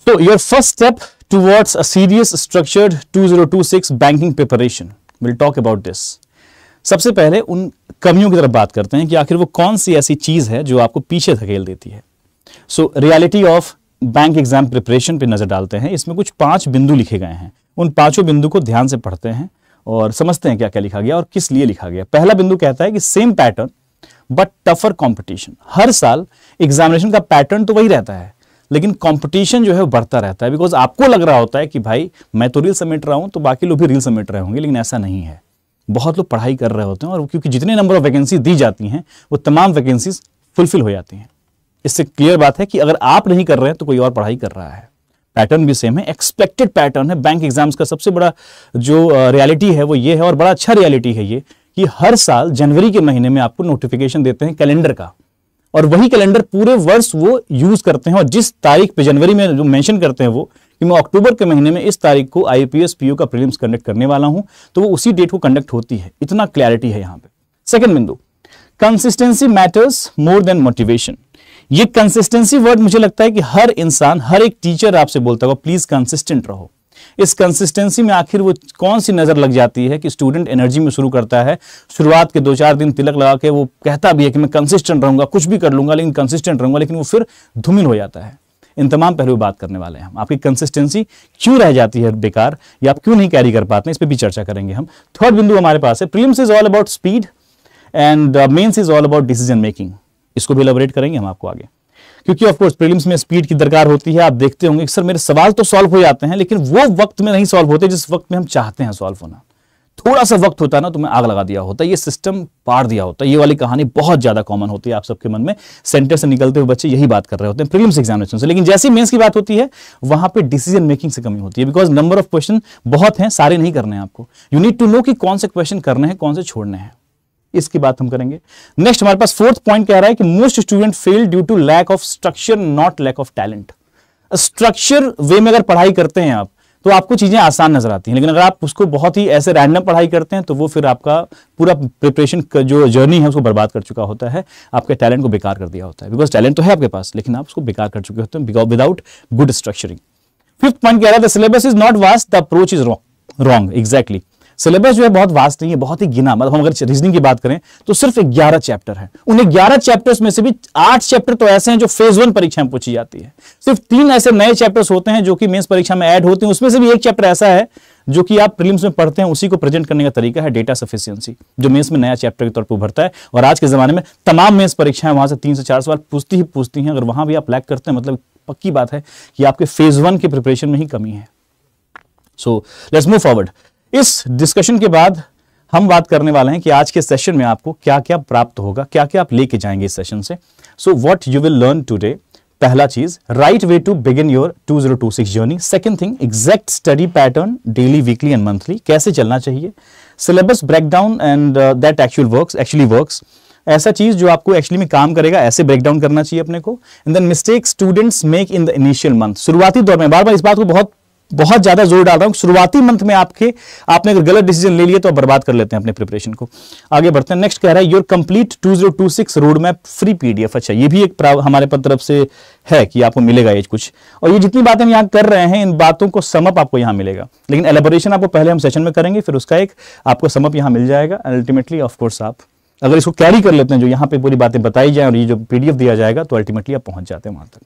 So your first step towards a serious structured 2026 banking preparation. We'll talk about this. सबसे पहले उन कमियों की तरफ बात करते हैं कि आखिर वो कौन सी ऐसी चीज है जो आपको पीछे धकेल देती है. So reality of bank exam preparation पे नजर डालते हैं. इसमें कुछ 5 बिंदु लिखे गए हैं. उन 5 बिंदु को ध्यान से पढ़ते हैं और समझते हैं क्या क्या लिखा गया और किस लिए लिखा गया. पहला बिंदु कहता है कि same pattern but tougher competition. हर साल एग्जामिनेशन का पैटर्न तो वही रहता है, लेकिन कंपटीशन जो है वो बढ़ता रहता है. बिकॉज आपको लग रहा होता है कि भाई मैं तो रील समेट रहा हूं तो बाकी लोग भी रील समेट रहे होंगे, लेकिन ऐसा नहीं है. बहुत लोग पढ़ाई कर रहे होते हैं और क्योंकि जितने नंबर ऑफ वैकेंसी दी जाती हैं वो तमाम वैकेंसीज फुलफिल हो जाती हैं. इससे क्लियर बात है कि अगर आप नहीं कर रहे हैं तो कोई और पढ़ाई कर रहा है. पैटर्न भी सेम है, एक्सपेक्टेड पैटर्न है. बैंक एग्जाम्स का सबसे बड़ा जो रियलिटी है वो ये है, और बड़ा अच्छा रियलिटी है ये, कि हर साल जनवरी के महीने में आपको नोटिफिकेशन देते हैं कैलेंडर का, और वही कैलेंडर पूरे वर्ष वो यूज करते हैं. और जिस तारीख पे जनवरी में जो मेंशन करते हैं वो कि मैं अक्टूबर के महीने में इस तारीख को आईपीएस पीओ का प्रीलिम्स कंडक्ट करने वाला हूं, तो वो उसी डेट को कंडक्ट होती है. इतना क्लैरिटी है यहां पे. सेकंड बिंदु, consistency matters more than motivation. ये कंसिस्टेंसी वर्ड मुझे लगता है कि हर इंसान, हर एक टीचर आपसे बोलता होगा प्लीज कंसिस्टेंट रहो. इस कंसिस्टेंसी में आखिर वो कौन सी नजर लग जाती है कि स्टूडेंट एनर्जी में शुरू करता है, शुरुआत के 2-4 दिन तिलक लगा के वो कहता भी है कि मैं कंसिस्टेंट रहूंगा, कुछ भी कर लूंगा लेकिन कंसिस्टेंट रहूंगा, लेकिन वो फिर धूमिल हो जाता है. इन तमाम पहलू बात करने वाले हैं हम. आपकी कंसिस्टेंसी क्यों रह जाती है बेकार, या आप क्यों नहीं कैरी कर पाते हैं, इस पर भी चर्चा करेंगे हम. थर्ड बिंदु हमारे पास है, prelims is all about speed and mains is all about decision making. इसको भी एलैबोरेट करेंगे हम आपको आगे, क्योंकि ऑफ कोर्स प्रीलिम्स में स्पीड की दरकार होती है. आप देखते होंगे कि सर मेरे सवाल तो सॉल्व हो जाते हैं लेकिन वो वक्त में नहीं सॉल्व होते जिस वक्त में हम चाहते हैं सॉल्व होना. थोड़ा सा वक्त होता है ना तो मैं आग लगा दिया होता है, ये सिस्टम पार दिया होता है. ये वाली कहानी बहुत ज्यादा कॉमन होती है आप सबके मन में. सेंटर से निकलते हुए बच्चे यही बात कर रहे होते हैं प्रीलिम्स एग्जामिनेशन से, लेकिन जैसे मेंस की बात होती है वहां पे डिसीजन मेकिंग से कमी होती है. बिकॉज नंबर ऑफ क्वेश्चन बहुत हैं, सारे नहीं करने हैं आपको. यू नीड टू नो कि कौन से क्वेश्चन करने हैं, कौन से छोड़ने हैं. इसकी बात हम करेंगे. नेक्स्ट हमारे पास फोर्थ पॉइंट कह रहा है कि most student fail due to lack of structure not lack of talent. Structure way में अगर पढ़ाई करते हैं आप तो आपको चीजें आसान नजर आती हैं, लेकिन अगर आप उसको बहुत ही ऐसे रैंडम पढ़ाई करते हैं तो वो फिर आपका पूरा प्रिपरेशन का जो जर्नी है उसको बर्बाद कर चुका होता है, आपके टैलेंट को बेकार कर दिया होता है. बिकॉज टैलेंट तो है आपके पास लेकिन आप उसको बेकार कर चुके होते हैं without good structuring. Fifth point कह रहा है the syllabus is not vast, the approach is wrong. Exactly, syllabus जो है बहुत वास्ट नहीं है, बहुत ही गिना. मतलब हम अगर रीजनिंग की बात करें तो सिर्फ 11 चैप्टर है. उन 11 चैप्टर्स में से भी 8 चैप्टर तो ऐसे हैं जो फेज 1 परीक्षा में पूछी जाती है. सिर्फ 3 ऐसे नए चैप्टर्स होते हैं जो कि मेंस परीक्षा में ऐड होते हैं. उसमें से भी एक चैप्टर ऐसा है जो कि आप प्रीलिम्स में पढ़ते हैं, उसी को प्रेजेंट करने का तरीका है डेटा सफिशिएंसी, जो मेंस में नया चैप्टर के तौर पर उभरता है. और आज के जमाने में तमाम मेंस परीक्षाएं वहां से 3 से 4 सवाल पूछती हैं. अगर वहां भी आप लैक करते हैं मतलब पक्की बात है कि आपके फेज 1 के प्रिपरेशन में ही कमी है. So let's move forward. इस डिस्कशन के बाद हम बात करने वाले हैं कि आज के सेशन में आपको क्या क्या प्राप्त होगा, क्या क्या आप लेके जाएंगे इस सेशन से. So what you will learn today. पहला चीज, right way to begin your 2026 journey. Second thing, exact study pattern daily, weekly and monthly, कैसे चलना चाहिए. Syllabus breakdown and that actually works. ऐसा चीज जो आपको एक्चुअली में काम करेगा, ऐसे ब्रेकडाउन करना चाहिए अपने को. And then mistake students make in the initial month. शुरुआती दौर में, बार बार इस बात को बहुत ज्यादा जोर डाल रहा हूं, शुरुआती मंथ में आपने अगर गलत डिसीजन ले लिया तो आप बर्बाद कर लेते हैं अपने प्रिपरेशन को. आगे बढ़ते हैं. नेक्स्ट कह रहा है your complete 2026 road map free PDF. अच्छा, ये भी एक हमारे तरफ से है कि आपको मिलेगा ये कुछ, और ये जितनी बातें हम यहां कर रहे हैं इन बातों को समअप आपको यहां मिलेगा, लेकिन एलेबोरेशन आपको पहले हम सेशन में करेंगे, फिर उसका एक आपको समअप यहां मिल जाएगा. अल्टीमेटली ऑफ कोर्स आप अगर इसको कैरी कर लेते हैं, जो यहां पे पूरी बातें बताई जाए और ये जो पीडीएफ दिया जाएगा, तो अल्टीमेटली आप पहुंच जाते हैं वहां तक.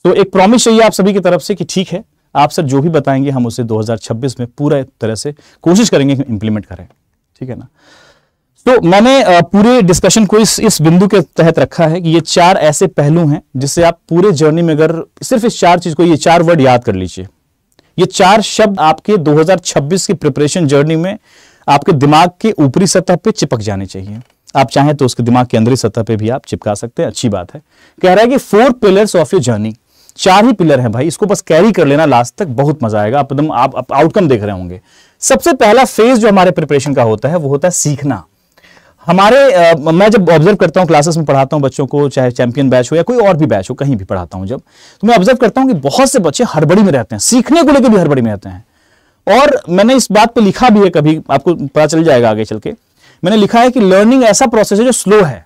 तो एक प्रॉमिस चाहिए आप सभी की तरफ से कि ठीक है, आप सर जो भी बताएंगे हम उसे 2026 में पूरा तरह से कोशिश करेंगे कि इंप्लीमेंट करें. ठीक है ना. तो मैंने पूरे डिस्कशन को इस बिंदु के तहत रखा है कि ये 4 ऐसे पहलू हैं जिससे आप पूरे जर्नी में अगर सिर्फ इस 4 चीज को, ये 4 वर्ड याद कर लीजिए. ये 4 शब्द आपके 2026 की प्रिपरेशन जर्नी में आपके दिमाग के ऊपरी सतह पे चिपक जाने चाहिए. आप चाहें तो उसके दिमाग के अंदरी सतह पे भी आप चिपका सकते हैं, अच्छी बात है. कह रहा है कि 4 pillars of your journey. 4 he pillar हैं भाई, इसको बस कैरी कर लेना लास्ट तक, बहुत मजा आएगा. आप आउटकम देख रहे होंगे. सबसे पहला फेज जो हमारे प्रिपरेशन का होता है वो होता है सीखना. मैं जब ऑब्जर्व करता हूं, क्लासेस में पढ़ाता हूं बच्चों को, चाहे चैंपियन बैच हो या कोई और भी बैच हो, कहीं भी पढ़ाता हूं जब, तो मैं ऑब्जर्व करता हूं कि बहुत से बच्चे हड़बड़ी में रहते हैं, सीखने को लेकर भी हड़बड़ी में रहते हैं. और मैंने इस बात पे लिखा भी है, कभी आपको पता चल जाएगा आगे चल के. मैंने लिखा है कि लर्निंग ऐसा प्रोसेस है जो स्लो है.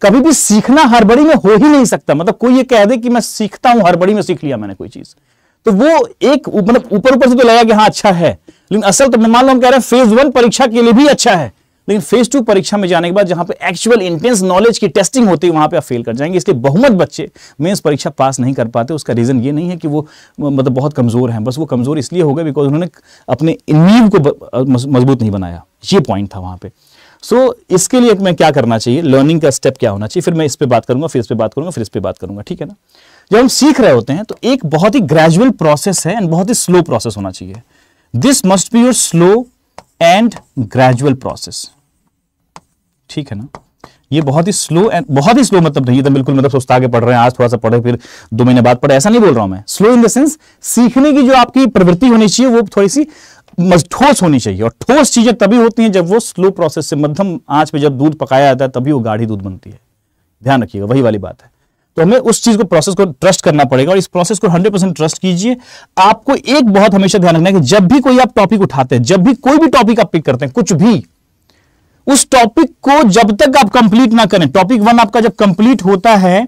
कभी भी सीखना हड़बड़ी में हो ही नहीं सकता. मतलब कोई ये कह दे कि मैं सीखता हूं हड़बड़ी में सीख लिया मैंने कोई चीज, तो वो एक मतलब ऊपर ऊपर से तो लगा कि हाँ अच्छा है, लेकिन असल तो मान लो हम कह रहे हैं फेज 1 परीक्षा के लिए भी अच्छा है, लेकिन फेज 2 परीक्षा में जाने के बाद जहां पे एक्चुअल इंटेंस नॉलेज की टेस्टिंग होती है वहां पे आप फेल कर जाएंगे। इसलिए बहुमत बच्चे मेंस परीक्षा पास नहीं कर पाते। उसका रीजन ये नहीं है कि वो मतलब बहुत कमजोर हैं, बस वो कमजोर इसलिए हो गए बिकॉज उन्होंने अपने नींव को मजबूत नहीं बनाया। ये पॉइंट था वहां पे। सो इसके लिए मैं क्या करना चाहिए, लर्निंग का स्टेप क्या होना चाहिए, फिर मैं इस पे बात करूंगा, फिर इस पे बात करूंगा, फिर इस पे बात करूंगा, ठीक है ना। जब हम सीख रहे होते हैं तो एक बहुत ही ग्रेजुअल प्रोसेस है एंड बहुत ही स्लो प्रोसेस होना चाहिए। This must be your slow and gradual process, ठीक है ना। ये बहुत ही स्लो एंड बहुत ही स्लो मतलब नहीं, तो बिल्कुल मतलब सोचता आगे पढ़ रहे हैं, आज थोड़ा सा पढ़े फिर 2 महीने बाद पढ़े, ऐसा नहीं बोल रहा हूं मैं। स्लो इन द सेंस सीखने की जो आपकी प्रवृत्ति होनी चाहिए वो थोड़ी सी ठोस होनी चाहिए, और ठोस चीजें तभी होती हैं जब वो स्लो प्रोसेस से मध्यम आंच पे जब दूध पकाया जाता है तभी वो गाढ़ी दूध बनती है। ध्यान रखिएगा, वही वाली बात है। तो हमें उस चीज को प्रोसेस को ट्रस्ट करना पड़ेगा, और इस प्रोसेस को 100% ट्रस्ट कीजिए। आपको एक बहुत हमेशा ध्यान रखना है कि जब भी कोई आप टॉपिक उठाते हैं, जब भी कोई भी टॉपिक आप पिक करते हैं, कुछ भी, उस टॉपिक को जब तक आप कंप्लीट ना करें, टॉपिक 1 आपका जब कंप्लीट होता है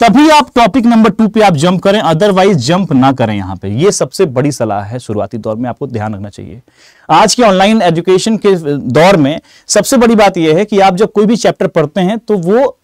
तभी आप टॉपिक नंबर 2 पे आप जंप करें, अदरवाइज जंप ना करें। यहां पे ये सबसे बड़ी सलाह है, शुरुआती दौर में आपको ध्यान रखना चाहिए। आज के ऑनलाइन एजुकेशन के दौर में सबसे बड़ी बात यह है कि आप जब कोई भी चैप्टर पढ़ते हैं तो वो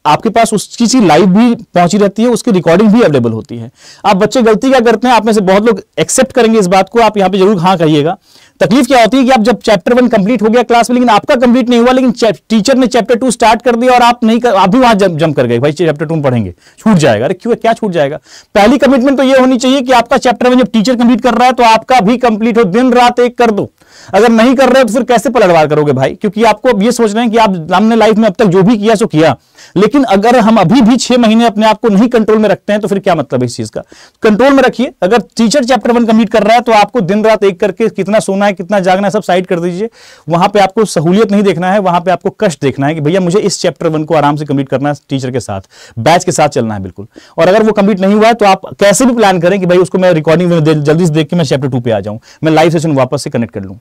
आपके पास उसकी चीज लाइव भी पहुंची रहती है, उसकी रिकॉर्डिंग भी अवेलेबल होती है। आप बच्चे गलती क्या करते हैं, आप में से बहुत लोग एक्सेप्ट करेंगे इस बात को, आप यहां पे जरूर हाँ कहिएगा। तकलीफ क्या होती है कि आप जब चैप्टर 1 कंप्लीट हो गया क्लास में, लेकिन आपका कंप्लीट नहीं हुआ, लेकिन टीचर ने चैप्टर 2 स्टार्ट कर दिया और आप भी वहां जंप कर गए, भाई चैप्टर 2 पढ़ेंगे, छूट जाएगा। अरे क्यों, क्या छूट जाएगा? पहली कमिटमेंट तो ये होनी चाहिए कि आपका चैप्टर 1 जब टीचर कंप्लीट कर रहा है तो आपका भी कंप्लीट हो, दिन रात एक कर दो। अगर नहीं कर रहे हो तो फिर कैसे पलटवार करोगे भाई? क्योंकि आपको अब ये सोच रहे हैं कि आप हमने लाइफ में अब तक जो भी किया सो किया, लेकिन अगर हम अभी भी 6 महीने अपने आप को नहीं कंट्रोल में रखते हैं तो फिर क्या मतलब है इस चीज का? कंट्रोल में रखिए। अगर टीचर चैप्टर 1 कंप्लीट कर रहा है तो आपको दिन रात एक करके कितना सोना है, कितना जागना है, सब साइड कर दीजिए। वहां पे आपको सहूलियत नहीं देखना है, वहां पे आपको कष्ट देखना है कि भैया मुझे इस चैप्टर 1 को आराम से कंप्लीट करना है, टीचर के साथ, बैच के साथ चलना है बिल्कुल। और अगर वो कंप्लीट नहीं हुआ है तो आप कैसे भी प्लान करें कि भाई उसको मैं रिकॉर्डिंग में जल्दी से देख के मैं चैप्टर 2 पे आ जाऊं, मैं लाइव सेशन वापस से कनेक्ट कर लूं।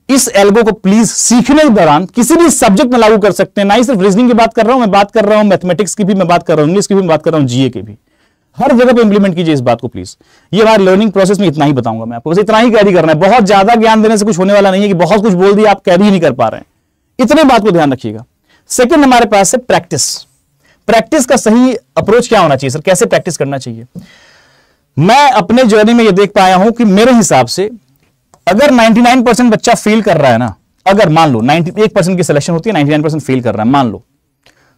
इस एल्गो को प्लीज सीखने के दौरान किसी भी सब्जेक्ट में लागू कर सकते हैं। ना ही सिर्फ रीजनिंग की बात कर रहा हूं, मैं बात कर रहा हूं मैथमेटिक्स की भी, मैं बात कर रहा हूं इंग्लिश की भी, मैं बात कर रहा हूं जीए की भी। हर जगह पे इंप्लीमेंट कीजिए इस बात को प्लीज। ये हमारे लर्निंग प्रोसेस में इतना ही बताऊंगा मैं आपको, बस इतना ही कैरी करना है। बहुत ज्यादा ज्ञान देने से कुछ होने वाला नहीं है कि बहुत कुछ बोल दिया आप कैरी ही नहीं कर पा रहे हैं। इतने बात को ध्यान रखिएगा। सेकंड हमारे पास है प्रैक्टिस। प्रैक्टिस का सही अप्रोच क्या होना चाहिए सर, कैसे प्रैक्टिस करना चाहिए? मैं अपने जर्नी में ये देख पाया हूं कि मेरे हिसाब से अगर 99% बच्चा फेल कर रहा है ना, अगर मान लो 91% की सिलेक्शन होती है, 99% फेल कर रहा है, मान लो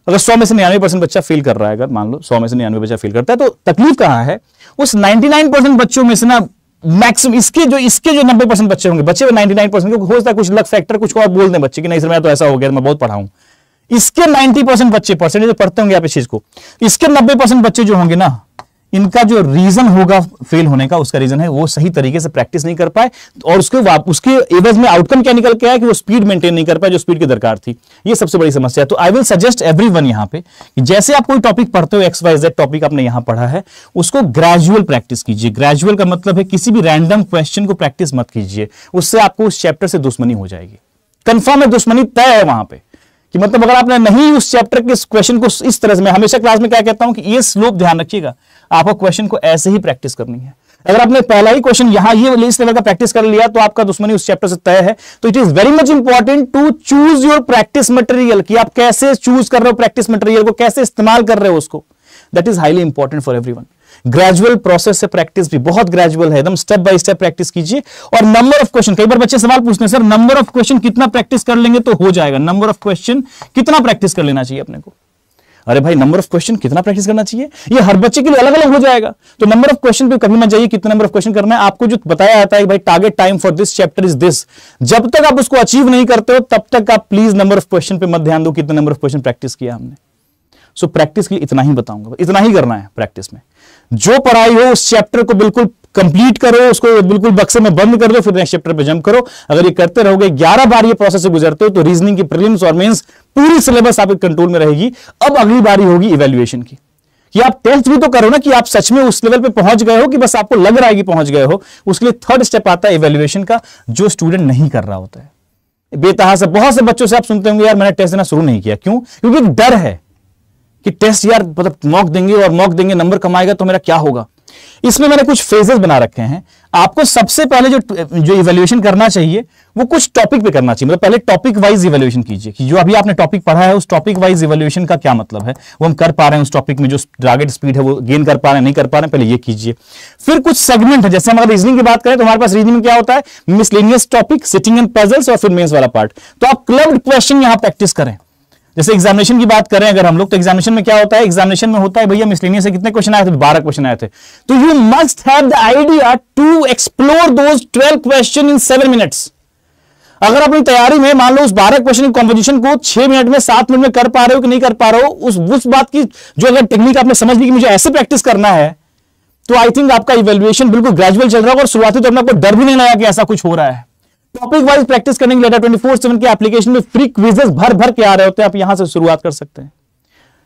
अगर 100 में से 99% बच्चा फेल कर रहा है, अगर मान लो 100 में से 99 बच्चा फेल करता है, तो तकलीफ कहां है? उस 99% बच्चों में से ना मैक्सिमम इसके जो 90% बच्चे होंगे, बच्चे 99% हो सकता है कुछ लक फैक्टर कुछ और बोल दें बच्चे कि नहीं सर मैं तो ऐसा हो गया, मैं बहुत पढ़ा हूं। इसके 90% बच्चे परसेंटेज जो पढ़ते होंगे आप इस चीज को, इसके 90% बच्चे जो होंगे ना, इनका जो रीजन होगा फेल होने का, उसका रीजन है वो सही तरीके से प्रैक्टिस नहीं कर पाए, और उसके एवज में आउटकम क्या निकल के आया कि वो स्पीड मेंटेन नहीं कर पाए जो स्पीड की दरकार थी। ये सबसे बड़ी समस्या है। तो आई विल सजेस्ट एवरीवन यहां पे कि जैसे आप कोई टॉपिक पढ़ते हो, XYZ टॉपिक आपने यहां पढ़ा है, उसको ग्रेजुअल प्रैक्टिस कीजिए। ग्रेजुअल का मतलब है किसी भी रैंडम क्वेश्चन को प्रैक्टिस मत कीजिए, उससे आपको उस चैप्टर से दुश्मनी हो जाएगी। कंफर्म है, दुश्मनी तय है वहां पे कि मतलब अगर आपने नहीं उस चैप्टर के क्वेश्चन को इस तरह से, मैं हमेशा क्लास में क्या कहता हूं कि ये स्लोप ध्यान रखिएगा, आपको क्वेश्चन को ऐसे ही प्रैक्टिस करनी है। अगर आपने पहला ही क्वेश्चन यहां ये इस लेवल का प्रैक्टिस कर लिया तो आपका दुश्मनी उस चैप्टर से तय है। तो it is very much important to choose your practice material, कि आप कैसे चूज कर रहे हो प्रैक्टिस मटेरियल को, कैसे इस्तेमाल कर रहे हो उसको। That is highly important for everyone. Gradual process से प्रैक्टिस भी बहुत ग्रेजुअल है, एकदम स्टेप बाय स्टेप प्रैक्टिस कीजिए। और नंबर ऑफ क्वेश्चन, कई बार बच्चे सवाल पूछते हैं सर नंबर ऑफ क्वेश्चन कितना प्रैक्टिस कर लेंगे तो हो जाएगा? नंबर ऑफ क्वेश्चन कितना प्रैक्टिस कर लेना चाहिए अपने को? अरे भाई नंबर ऑफ क्वेश्चन कितना प्रैक्टिस करना चाहिए, ये हर बच्चे के लिए अलग अलग हो जाएगा। तो नंबर ऑफ क्वेश्चन पे कभी मत जाइए कितना नंबर ऑफ क्वेश्चन करना है। आपको जो बताया जाता है भाई target time for this chapter is this, जब तक आप उसको अचीव नहीं करते हो तब तक आप प्लीज नंबर ऑफ क्वेश्चन पे मत ध्यान दो कितना नंबर ऑफ क्वेश्चन प्रैक्टिस किया हमने। सो प्रैक्टिस के लिए इतना ही बताऊंगा, इतना ही करना है प्रैक्टिस में। जो पढ़ाई हो उस चैप्टर को बिल्कुल कंप्लीट करो, उसको बिल्कुल बक्से में बंद कर दो, फिर नेक्स्ट चैप्टर पे जंप करो। अगर ये करते रहोगे, 11 बार ये प्रोसेस से गुजरते हो, तो रीजनिंग की प्रीलिम्स और मेंस पूरी सिलेबस आपके कंट्रोल में रहेगी। अब अगली बारी होगी इवैल्यूएशन की, कि आप टेस्ट भी तो करो ना कि आप सच में उस लेवल पे पहुंच गए हो कि बस आपको लग रहा है कि पहुंच गए हो। उसके लिए थर्ड स्टेप आता है इवैल्यूएशन का, जो स्टूडेंट नहीं कर रहा होता है। बेतहाशा बहुत से बच्चों से आप सुनते होंगे यार मैंने टेस्ट देना शुरू नहीं किया, क्यों? क्योंकि डर है कि टेस्ट यार मतलब मॉक देंगे और मॉक देंगे नंबर कमाएगा तो मेरा क्या होगा। इसमें मैंने कुछ फेजेस बना रखे हैं। आपको सबसे पहले जो इवैल्यूएशन करना चाहिए वो कुछ टॉपिक पे करना चाहिए। मतलब पहले टॉपिक वाइज इवैल्यूएशन कीजिए कि जो अभी आपने टॉपिक पढ़ा है उस टॉपिक वाइज इवैल्यूएशन का क्या मतलब है, वो हम कर पा रहे हैं उस टॉपिक में, जो टारगेट स्पीड है वो गेन कर पा रहे हैं नहीं कर पा रहे हैं, पहले ये कीजिए। फिर कुछ सेगमेंट है, जैसे हम अगर रीजनिंग की बात करें तो हमारे पास रीजनिंग में क्या होता है, miscellaneous topic, sitting and puzzles और फिर मेंस वाला पार्ट। तो आप क्लब्ड क्वेश्चन यहां प्रैक्टिस करें। जैसे एग्जामिनेशन की बात करें अगर हम लोग, तो एग्जामिनेशन में क्या होता है, एग्जामिनेशन में होता है भैया मिसलेनियस से कितने क्वेश्चन आए थे, 12 क्वेश्चन आए थे। तो you must have the idea to explore those 12 question in 7 minutes. अगर अपनी तैयारी में मान लो उस 12 क्वेश्चन की कॉम्पोजिशन को 6 मिनट में 7 मिनट में कर पा रहे हो कि नहीं कर पा रहे हो, उस बात की जो अगर टेक्निक आपने समझ ली कि मुझे ऐसे प्रैक्टिस करना है, तो आई थिंक आपका इवैल्यूएशन बिल्कुल ग्रेजुअल चल रहा होगा और शुरुआती तो आपको डर भी नहीं लगा कि ऐसा कुछ हो रहा है। टॉपिक वाइज प्रैक्टिस करने के लिए 24/7 के एप्लीकेशन में फ्री क्विजेस भर भर के आ रहे होते हैं, आप यहां से शुरुआत कर सकते हैं,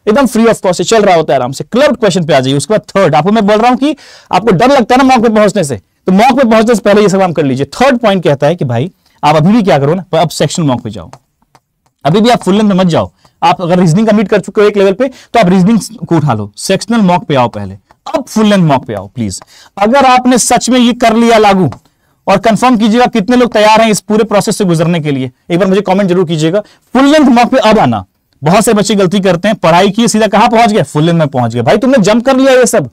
एकदम फ्री ऑफ कॉस्ट चल रहा होता है आराम से। क्लब्ड क्वेश्चन पे आ जाइए। उसके बाद थर्ड, आपको मैं बोल रहा हूं कि आपको डर लगता है ना मॉक पे पहुंचने से, तो मॉक पे पहुंचने से पहले ये सब काम कर लीजिए। थर्ड पॉइंट कहता है कि भाई आप अभी भी क्या करो ना, अब सेक्शन मॉक पे जाओ, अभी भी आप फुल लेंथ में मत जाओ। आप अगर रीजनिंग कंप्लीट कर चुके हो एक लेवल पे तो आप रीजनिंग को उठा लो, सेक्शनल मॉक पे आओ पहले, अब फुल लेंथ मॉक पे आओ प्लीज। अगर आपने सच में ये कर लिया लागू, और कंफर्म कीजिएगा कितने लोग तैयार हैं इस पूरे प्रोसेस से गुजरने के लिए, एक बार मुझे कमेंट जरूर कीजिएगा। फुल लेंथ मॉक पे अब आना। बहुत से बच्चे गलती करते हैं, पढ़ाई की सीधा कहां पहुंच गए, फुल लेंथ में पहुंच गए। भाई तुमने जंप कर लिया ये सब,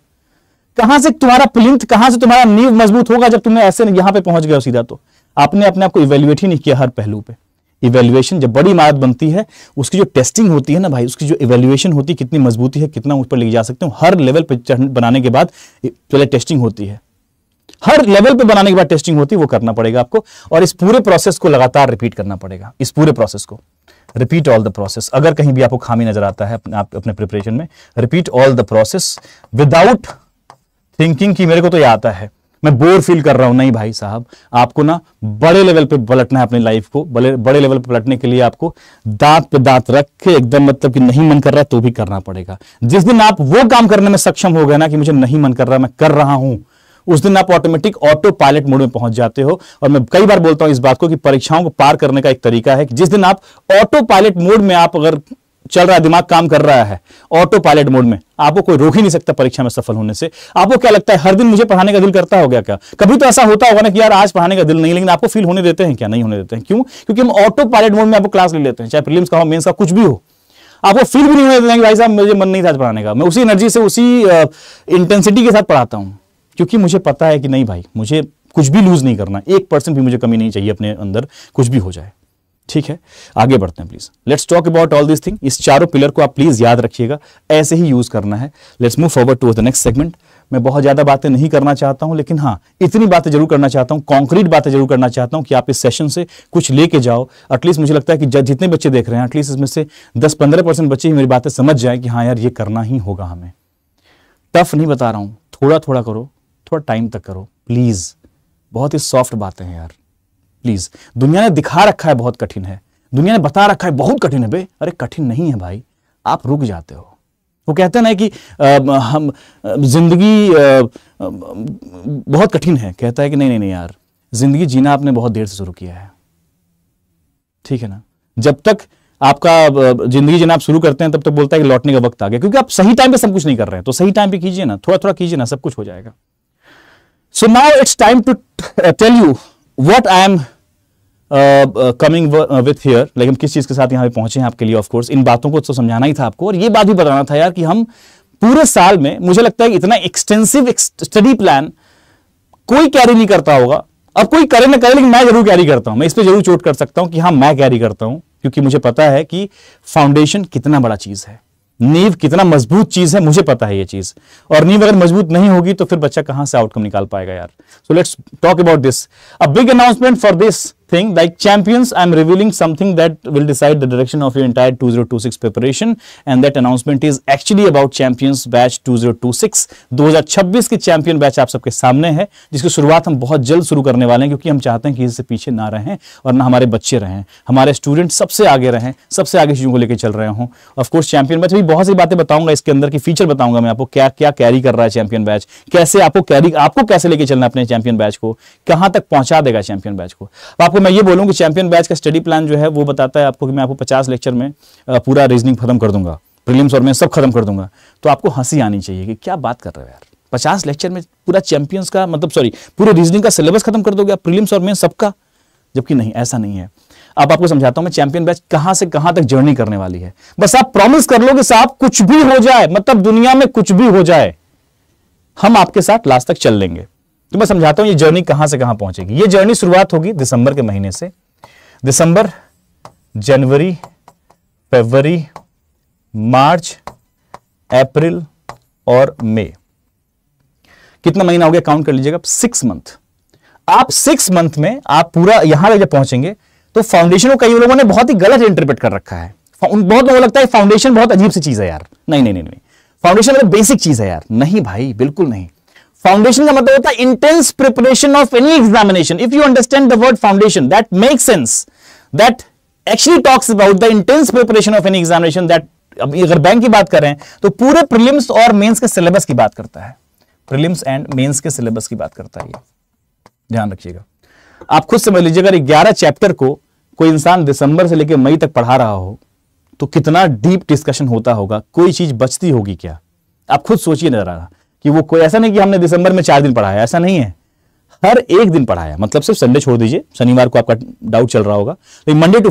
कहां से तुम्हारा प्लिंथ, कहां से तुम्हारा नींव मजबूत होगा जब तुमने ऐसे यहां पे पहुंच गए सीधा। तो आपने अपने आप को इवैल्यूएट ही नहीं किया हर पहलू पे। इवैल्यूएशन जब बड़ी इमारत बनती है, उसकी जो टेस्टिंग होती है ना भाई, उसकी जो इवैल्यूएशन होती है, कितनी मजबूती है, कितना ऊपर ले जा सकते हो, हर लेवल पे बनाने के बाद पहले टेस्टिंग होती है, हर लेवल पे बनाने के बाद टेस्टिंग होती है, वो करना पड़ेगा आपको। और इस पूरे प्रोसेस को लगातार रिपीट करना पड़ेगा, इस पूरे प्रोसेस को रिपीट ऑल द प्रोसेस। अगर कहीं भी आपको खामी नजर आता है अपने प्रिपरेशन में, repeat all the process without thinking कि मेरे को तो ये आता है, मैं बोर फील कर रहा हूं। नहीं भाई साहब, आपको ना बड़े लेवल पे पलटना है अपनी लाइफ को। बड़े लेवल पे पलटने के लिए आपको दांत पे दांत रख के एकदम, मतलब कि नहीं मन कर रहा है तो भी करना पड़ेगा। जिस दिन आप वो काम करने में सक्षम हो गए ना कि मुझे नहीं मन कर रहा, मैं कर रहा हूं, उस दिन आप ऑटोमेटिक ऑटो पायलट मोड में पहुंच जाते हो। और मैं कई बार बोलता हूं इस बात को कि परीक्षाओं को पार करने का एक तरीका है कि जिस दिन आप ऑटो पायलट मोड में, आप अगर चल रहा है, दिमाग काम कर रहा है ऑटो पायलट मोड में, आपको कोई रोक ही नहीं सकता परीक्षा में सफल होने से। आपको क्या लगता है, हर दिन मुझे पढ़ाने का दिल करता होगा क्या? कभी तो ऐसा होता होगा ना कि यार आज पढ़ाने का दिल नहीं, लेकिन आपको फील होने देते हैं क्या? नहीं होने देते हैं। क्यों? क्योंकि हम ऑटो पायलट मोड में आपको क्लास ले लेते हैं, चाहे प्रीलिम्स का हो, मेंस का, कुछ भी हो। आपको फील भी नहीं होने देते हैं कि भाई साहब मुझे मन नहीं था पढ़ाने का, मैं उसी एनर्जी से, उसी इंटेंसिटी के साथ पढ़ाता हूं, क्योंकि मुझे पता है कि नहीं भाई, मुझे कुछ भी लूज नहीं करना, 1% भी मुझे कमी नहीं चाहिए अपने अंदर, कुछ भी हो जाए। ठीक है, आगे बढ़ते हैं please. Let's talk about all this thing. इस चारों पिलर को आप प्लीज याद रखिएगा, ऐसे ही यूज करना है। Let's move forward to the next segment. मैं बहुत ज्यादा बातें नहीं करना चाहता हूं, लेकिन हाँ, इतनी बातें जरूर करना चाहता हूं, कॉन्क्रीट बातें जरूर करना चाहता हूं कि आप इस सेशन से कुछ लेके जाओ। एटलीस्ट मुझे लगता है कि जितने बच्चे देख रहे हैं, एटलीस्ट इसमें से 10-15% बच्चे ही मेरी बातें समझ जाए कि हाँ यार, ये करना ही होगा हमें। टफ नहीं बता रहा हूं, थोड़ा थोड़ा करो, थोड़ा टाइम तक करो प्लीज। बहुत ही सॉफ्ट बातें हैं यार, प्लीज। दुनिया ने दिखा रखा है बहुत कठिन है, दुनिया ने बता रखा है बहुत कठिन है बे, अरे कठिन नहीं है भाई, आप रुक जाते हो। वो कहते हैं ना कि हम जिंदगी बहुत कठिन है, कहता है कि नहीं नहीं यार, जिंदगी जीना आपने बहुत देर से शुरू किया है, ठीक है ना। जब तक आपका जिंदगी जीना आप शुरू करते हैं तब तक बोलता है कि लौटने का वक्त आ गया, क्योंकि आप सही टाइम पे सब कुछ नहीं कर रहे हैं। तो सही टाइम पे कीजिए ना, थोड़ा थोड़ा कीजिए ना, सब कुछ हो जाएगा। So now it's time to tell you what I am coming with here. लेकिन हम किस चीज के साथ यहां पे पहुंचे हैं आपके लिए, ऑफ कोर्स इन बातों को तो समझाना ही था आपको, और ये बात भी बताना था यार कि हम पूरे साल में, मुझे लगता है कि इतना एक्सटेंसिव स्टडी प्लान कोई कैरी नहीं करता होगा। अब कोई करे ना करे, लेकिन मैं जरूर कैरी करता हूं, मैं इस पे जरूर चोट कर सकता हूं कि हाँ मैं कैरी करता हूं, क्योंकि मुझे पता है कि फाउंडेशन कितना बड़ा चीज है, नींव कितना मजबूत चीज है, मुझे पता है ये चीज। और नींव अगर मजबूत नहीं होगी तो फिर बच्चा कहां से आउटकम निकाल पाएगा यार। सो let's talk about this. A big announcement for this thing like champions. I am revealing something that will decide the direction of your entire 2026 preparation, and that announcement is actually about champions batch 2026। 2026 की champion batch आप सबके सामने है, जिसकी शुरुआत हम बहुत जल्द शुरू करने वाले हैं, क्योंकि हम चाहते हैं कि इससे पीछे ना रहें और ना हमारे बच्चे रहें, हमारे स्टूडेंट सबसे आगे रहें, सबसे आगे चीजों को लेकर चल रहे हों। ऑफ कोर्स चैंपियन बैच भी बहुत सी बातें बताऊंगा, इसके अंदर की फीचर बताऊंगा मैं आपको, क्या क्या कैरी कर रहा है चैंपियन बैच, कैसे आपको कैसे लेके चलना है अपने चैंपियन बैच को, कहां तक पहुंचा देगा चैंपियन बैच को। आपको मैं ये बोलूं कि चैंपियन बैच का स्टडी प्लान जो है वो बताता है आपको कि मैं आपको 50 लेक्चर में पूरा रीजनिंग खत्म कर दूंगा, प्रीलिम्स और मैं सब खत्म कर दूंगा। तो आपको हंसी आनी चाहिए कि क्या बात कर रहे हो यार, 50 लेक्चर में पूरा चैंपियंस का मतलब पूरे रीजनिंग का सिलेबस खत्म कर दोगे आप, प्रीलिम्स और मेंस सबका? जबकि नहीं, ऐसा नहीं है। अब आपको समझाता हूं मैं चैंपियन बैच कहां से कहां तक जर्नी करने वाली है। बस आप प्रॉमिस कर लो कि साहब कुछ भी हो जाए, मतलब दुनिया में कुछ भी हो जाए, हम आपके साथ लास्ट तक चल लेंगे। तो मैं समझाता हूं ये जर्नी कहां से कहां पहुंचेगी। ये जर्नी शुरुआत होगी दिसंबर के महीने से। दिसंबर, जनवरी, फरवरी, मार्च, अप्रैल और मई। कितना महीना हो गया काउंट कर लीजिएगा, 6 मंथ। आप 6 मंथ में आप पूरा यहां तक जब पहुंचेंगे तो फाउंडेशन को कई लोगों ने बहुत ही गलत इंटरप्रेट कर रखा है। बहुत लोगों को लगता है फाउंडेशन बहुत अजीब सी चीज है यार। नहीं नहीं नहीं नहीं, फाउंडेशन मतलब बेसिक चीज है यार। नहीं भाई, बिल्कुल नहीं। फाउंडेशन का मतलब होता है intense preparation of any examination. If you understand the word foundation, that makes sense, that actually talks about the intense preparation of any examination. That अगर बैंक की बात करें तो पूरे प्रीलिम्स और मेंस के सिलेबस की बात करता है। प्रीलिम्स एंड मेंस के सिलेबस की बात करता है ये, ध्यान रखिएगा। आप खुद समझ लीजिए, अगर 11 चैप्टर को कोई इंसान दिसंबर से लेकर मई तक पढ़ा रहा हो तो कितना डीप डिस्कशन होता होगा, कोई चीज बचती होगी क्या? आप खुद सोचिए जरा कि वो कोई ऐसा नहीं कि हमने दिसंबर में 4 दिन पढ़ाया, ऐसा नहीं है, हर एक दिन पढ़ाया। मतलब सिर्फ संडे छोड़ दीजिए, शनिवार को आपका डाउट चल रहा होगा, लेकिन मंडे टू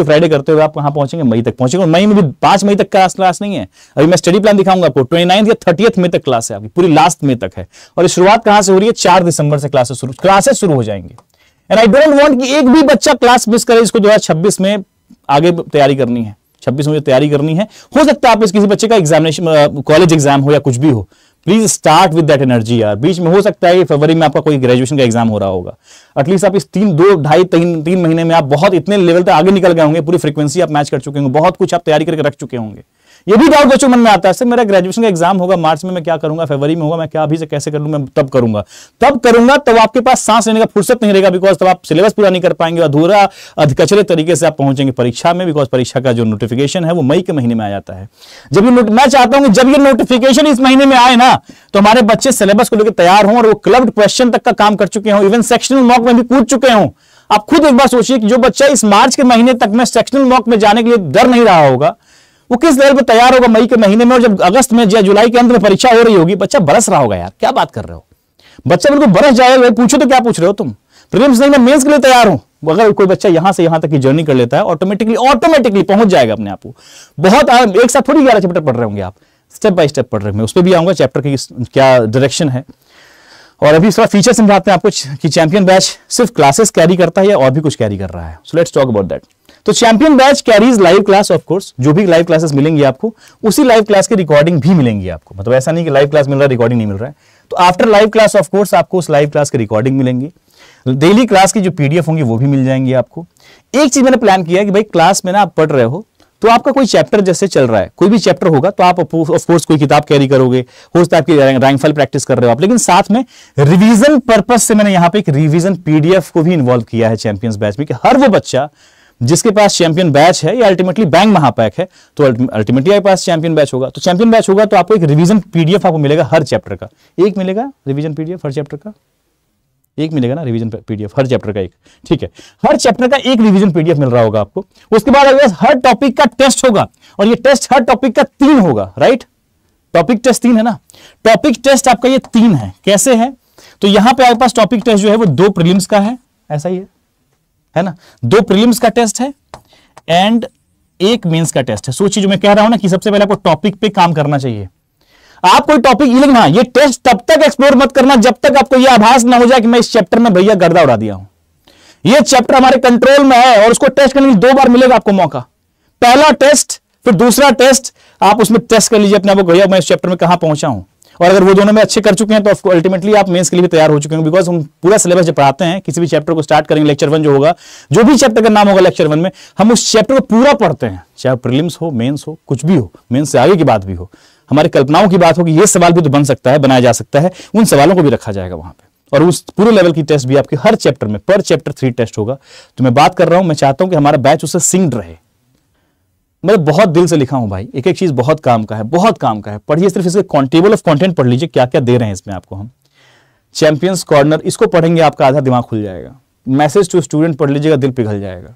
फ्राइडे करते हुए आप कहां पहुंचेंगे? मई तक पहुंचेंगे। मई में भी 5 मई तक क्लास नहीं है। अभी मैं स्टडी प्लान दिखाऊंगा आपको, 29 या 30 मई तक क्लास है आपकी, पूरी लास्ट मई तक है। और शुरुआत कहां से हो रही है? 4 दिसंबर से क्लासेस शुरू हो जाएंगे। एंड आई डोंट वांट कि एक भी बच्चा क्लास मिस करे। इसको 2026 में आगे तैयारी करनी है, 26 में तैयारी करनी है। हो सकता है आप किसी बच्चे का एग्जामिनेशन, कॉलेज एग्जाम हो या कुछ भी हो, please start with that energy यार। बीच में हो सकता है फरवरी में आपका कोई ग्रेजुएशन का एग्जाम हो रहा होगा, एटलीस्ट आप इस 3 महीने में आप बहुत इतने लेवल तक आगे निकल गए होंगे, पूरी फ्रीक्वेंसी आप मैच कर चुके होंगे, बहुत कुछ आप तैयारी करके रख चुके होंगे। ये भी डाउट बच्चों मन में आता है, सर मेरा ग्रेजुएशन का एग्जाम होगा मार्च में, मैं क्या करूंगा? फरवरी में होगा, मैं क्या अभी से कैसे कर लूं? मैं तब करूंगा तब आपके पास सांस लेने का फुर्सत नहीं रहेगा, बिकॉज तब आप सिलेबस पूरा नहीं कर पाएंगे, अधूरा अधकचरे तरीके से आप पहुंचेंगे परीक्षा में, बिकॉज परीक्षा का जो नोटिफिकेशन है वो मई के महीने में आ जाता है। जब मैं चाहता हूं कि जब ये नोटिफिकेशन इस महीने में आए ना, तो हमारे बच्चे सिलेबस को लेकर तैयार हों और वो क्लब्ड क्वेश्चन तक का काम कर चुके हों, इवन सेक्शनल मॉक में भी कूद चुके हों। आप खुद एक बार सोचिए कि जो बच्चा इस मार्च के महीने तक में सेक्शनल मॉक में जाने के लिए डर नहीं रहा होगा, वो किस लेवल पे तैयार होगा मई के महीने में। और जब अगस्त में या जुलाई के अंत में परीक्षा हो रही होगी, बच्चा बरस रहा होगा। यार क्या बात कर रहे हो, बच्चा बिल्कुल बरस जाएगा। पूछो तो क्या पूछ रहे हो तुम? प्रीलिम्स नहीं, मैं मेंस के लिए तैयार हूं। अगर कोई बच्चा यहां से यहां तक की जर्नी कर लेता है, ऑटोमेटिकली पहुंच जाएगा अपने आप को। बहुत एक साथ थोड़ी 11 चैप्टर पढ़ रहे होंगे आप, स्टेप बाय स्टेप पढ़ रहे होंगे। उस पर भी आऊंगा, चैप्टर की क्या डायरेक्शन है। और अभी इसका फीचर समझाते हैं आपको कि चैंपियन बैच सिर्फ क्लासेस कैरी करता है या और भी कुछ कैरी कर रहा है। So let's talk about that. तो champion batch carries live class, of course जो भी लाइव क्लासेस मिलेंगी आपको, उसी लाइव क्लास की रिकॉर्डिंग भी मिलेंगी आपको। मतलब ऐसा नहीं कि लाइव क्लास मिल रहा है रिकॉर्डिंग नहीं मिल रहा है। तो after live class of course आपको उस लाइव क्लास की रिकॉर्डिंग मिलेंगी, डेली क्लास की जो पीडीएफ होंगी वो भी मिल जाएंगी आपको। एक चीज मैंने प्लान किया है कि भाई क्लास में ना आप पढ़ रहे हो तो आपका कोई चैप्टर जैसे चल रहा है, कोई भी चैप्टर होगा तो आप ऑफ कोर्स कोई किताब कैरी करोगे, हो सकता है आपकी रैंक फाइल प्रैक्टिस कर रहे हो आप, लेकिन साथ में रिवीजन पर्पज से मैंने यहां पे एक रिवीजन पीडीएफ को भी इन्वॉल्व किया है चैंपियंस बैच में, कि हर वो बच्चा जिसके पास चैंपियन बैच है या अल्टीमेटली बैंक महापैक है, तो अल्टीमेटली आपके पास चैंपियन बैच होगा। तो चैंपियन बैच होगा तो आपको एक रिवीजन पीडीएफ आपको मिलेगा हर चैप्टर का, एक मिलेगा रिवीजन पीडीएफ हर चैप्टर का, एक मिलेगा ना रिवीजन पीडीएफ हर चैप्टर का एक, ठीक है, हर चैप्टर का एक रिवीजन पीडीएफ मिल रहा होगा आपको। उसके बाद हर टॉपिक का टेस्ट होगा, और ये टेस्ट हर टॉपिक का 3 होगा, राइट? टॉपिक टेस्ट 3 है ना, टॉपिक टेस्ट आपका ये 3 है। कैसे है? तो यहां पे आपके पास टॉपिक टेस्ट जो है वो 2 प्रीलिम्स का है, ऐसा ही है ना, 2 प्रीलिम्स का टेस्ट है एंड 1 मेंस का टेस्ट है। सोचिए जो मैं कह रहा हूं ना कि सबसे पहले आपको टॉपिक पे काम करना चाहिए। आप कोई टॉपिक लिखना, ये टेस्ट तब तक एक्सप्लोर मत करना जब तक आपको ये आभास ना हो जाए कि मैं इस चैप्टर में भैया गर्दा उड़ा दिया हूं। ये चैप्टर हमारे कंट्रोल में है और उसको टेस्ट करने के लिए 2 बार मिलेगा आपको मौका। पहला टेस्ट, फिर दूसरा टेस्ट, आप उसमें टेस्ट कर लीजिए अपने आप को, भैया मैं इस चैप्टर में कहां पहुंचा हूं। और अगर वो दोनों में अच्छे कर चुके हैं तो अल्टीमेटली आप मेंस के लिए भी तैयार हो चुके हैं, बिकॉज हम पूरा सिलेबस जब पढ़ाते हैं, किसी भी चैप्टर को स्टार्ट करेंगे, लेक्चर 1 जो होगा, जो भी चैप्टर का नाम होगा लेक्चर 1 में, हम उस चैप्टर को पूरा पढ़ते हैं, चाहे प्रीलिम्स हो, मेंस हो, कुछ भी हो, मेंस से आगे की बात भी हो, हमारी कल्पनाओं की बात हो कि ये सवाल भी तो बन सकता है, बनाया जा सकता है, उन सवालों को भी रखा जाएगा वहां पे। और उस पूरे लेवल की टेस्ट भी आपके हर चैप्टर में, पर चैप्टर 3 टेस्ट होगा। तो मैं बात कर रहा हूं, मैं चाहता हूं कि हमारा बैच उससे सिंक्ड रहे। मैं बहुत दिल से लिखा हूं भाई, एक एक चीज बहुत काम का है, बहुत काम का है। पढ़िए, सिर्फ इसके टेबल ऑफ कंटेंट पढ़ लीजिए, क्या क्या दे रहे हैं इसमें आपको हम। चैंपियंस कॉर्नर, इसको पढ़ेंगे आपका आधा दिमाग खुल जाएगा। मैसेज टू स्टूडेंट पढ़ लीजिएगा, दिल पिघल जाएगा।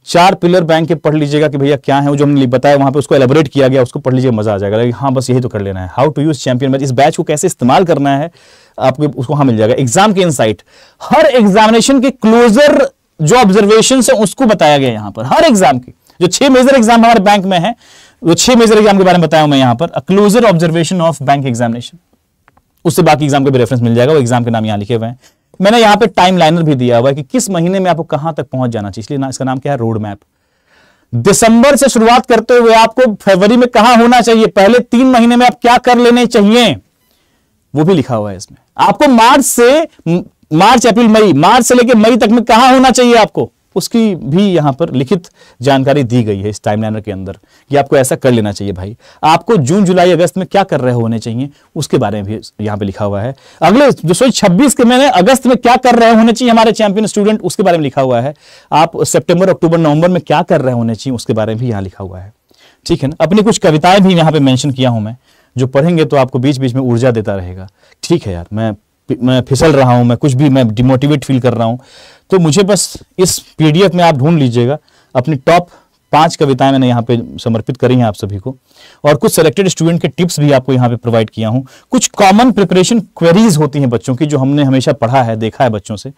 4 पिलर बैंक के पढ़ लीजिएगा कि भैया क्या है, वो जो हमने बताया वहां पे उसको एलेबोरेट किया गया, उसको पढ़ लीजिए, मजा आ जाएगा। हाँ बस यही तो कर लेना है। How to use champion batch, इस बैच को कैसे इस्तेमाल करना है आपको उसको वहां मिल जाएगा। एग्जाम के इनसाइट, हर एग्जामिनेशन के क्लोजर जो ऑब्जर्वेशन है उसको बताया गया यहाँ पर। हर एग्जाम की जो 6 मेजर एग्जाम हमारे बैंक में है, वो 6 मेजर एग्जाम के बारे में बताया मैं यहाँ पर। Closer observation of bank examination, उससे बाकी एग्जाम का भी रेफरेंस मिल जाएगा। वो एग्जाम के नाम यहाँ लिखे हुए हैं। मैंने यहाँ पे टाइम लाइनर भी दिया हुआ है कि किस महीने में आपको कहां तक पहुंच जाना चाहिए, इसलिए इसका नाम क्या है, रोड मैप। दिसंबर से शुरुआत करते हुए आपको फरवरी में कहां होना चाहिए, पहले 3 महीने में आप क्या कर लेने चाहिए, वो भी लिखा हुआ है इसमें। आपको मार्च अप्रैल मई, मार्च से लेकर मई तक में कहां होना चाहिए आपको, उसकी भी यहां पर लिखित जानकारी दी गई है इस टाइमलाइनर के अंदर कि आपको ऐसा कर लेना चाहिए भाई। आपको जून जुलाई अगस्त में क्या कर रहे होने चाहिए उसके बारे में भी यहां पे लिखा हुआ है। अगले 2026 के महीने अगस्त में क्या कर रहे होने चाहिए हमारे चैंपियन स्टूडेंट, उसके बारे में लिखा हुआ है। आप सितंबर अक्टूबर नवंबर में क्या कर रहे होने चाहिए उसके बारे में भी यहां लिखा हुआ है। ठीक है ना। अपनी कुछ कविताएं भी यहां पर मेंशन किया हूं मैं, जो पढ़ेंगे तो आपको बीच बीच में ऊर्जा देता रहेगा। ठीक है यार, मैं फिसल रहा हूं, मैं कुछ भी, मैं डिमोटिवेट फील कर रहा हूं, तो मुझे बस इस पीडीएफ में आप ढूंढ लीजिएगा। अपनी टॉप 5 कविताएं मैंने यहाँ पे समर्पित करी हैं आप सभी को, और कुछ सेलेक्टेड स्टूडेंट के टिप्स भी आपको यहाँ पे प्रोवाइड किया हूँ। कुछ कॉमन प्रिपरेशन क्वेरीज होती हैं बच्चों की, जो हमने हमेशा पढ़ा है, देखा है बच्चों से,